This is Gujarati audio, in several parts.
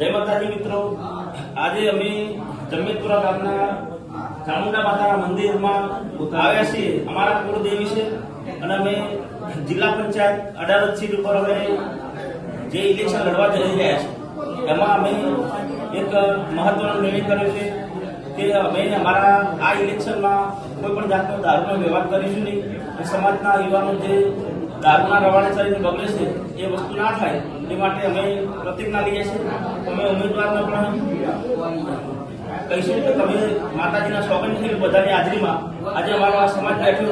જય માતાજી મિત્રો, આજે અમે જમ્મેદપુરા ગામના ચામુંડા માતા મંદિરમાં આવ્યા છીએ. અમારા કુળદેવી છે અને અમે જિલ્લા પંચાયત અડાલજ સીટ ઉપર અમે જે ઇલેક્શન લડવા જઈ રહ્યા છીએ એમાં અમે એક મહત્વનો નિર્ણય કર્યો છે કે અમે અમારા આ ઇલેક્શનમાં કોઈ પણ જાતનો દારૂનો વ્યવહાર કરીશું નહીં. સમાજના યુવાનો જે દારૂના રવાડે ચડીને બગડે છે એ વસ્તુ ના થાય એ માટે અમે પ્રતિજ્ઞા લઈએ છીએ. અમે ઉમેદવારને પણ કહીશું કે તમે માતાજીના સોગંદ છે બધાની હાજરીમાં આજે અમારો આ સમાજ બેઠો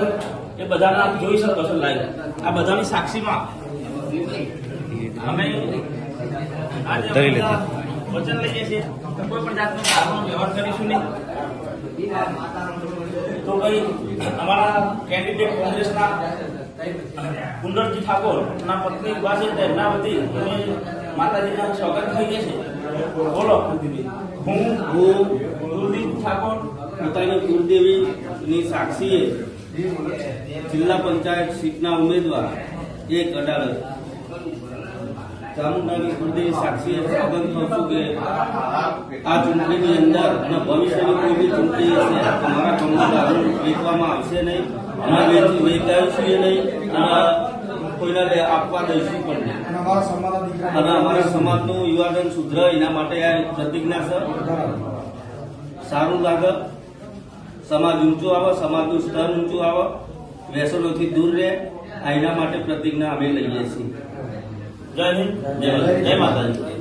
એ બધાના જોઈ શકો છો લાઈવ. આ બધાની સાક્ષીમાં અમે આજે વચન લઈએ છીએ કે કોઈ પણ જાતનો દારૂનો વ્યવહાર કરીશું નહીં. તો ભાઈ અમારા કેન્ડિડેટ કોંગ્રેસના કુંદરજી ઠાકોર ના પત્ની ઉભા છે તેમના વતી અમે માતાજીના સ્વાગત થઈએ છીએ. બોલો. હું કુલદીપ ઠાકોર પોતાની કુળદેવીની સાક્ષીએ જિલ્લા પંચાયત સીટના ઉમેદવાર એક અડાલજ ચામુંડાની કુળદેવી સાક્ષીએ સ્વાગત કરું છું કે આ ચૂંટણીની અંદર અને ભવિષ્યની કોઈ બી ચૂંટણી હશે અમારા ગામમાં દારૂ વેચવામાં આવશે નહીં, અમે વેચાઈશું નહીં અને કોઈને આપવા દઈશું પણ નહીં. અને અમારા સમાજનું યુવાધન સુધરે એના માટે આ પ્રતિજ્ઞા છે. સારું લાગે, સમાજ ઊંચો આવે, સમાજનું સ્તર ઊંચું આવે, વ્યસનોથી દૂર રહે, એના માટે પ્રતિજ્ઞા અમે લઈએ છીએ. જય હિન્દ, જય માતાજી.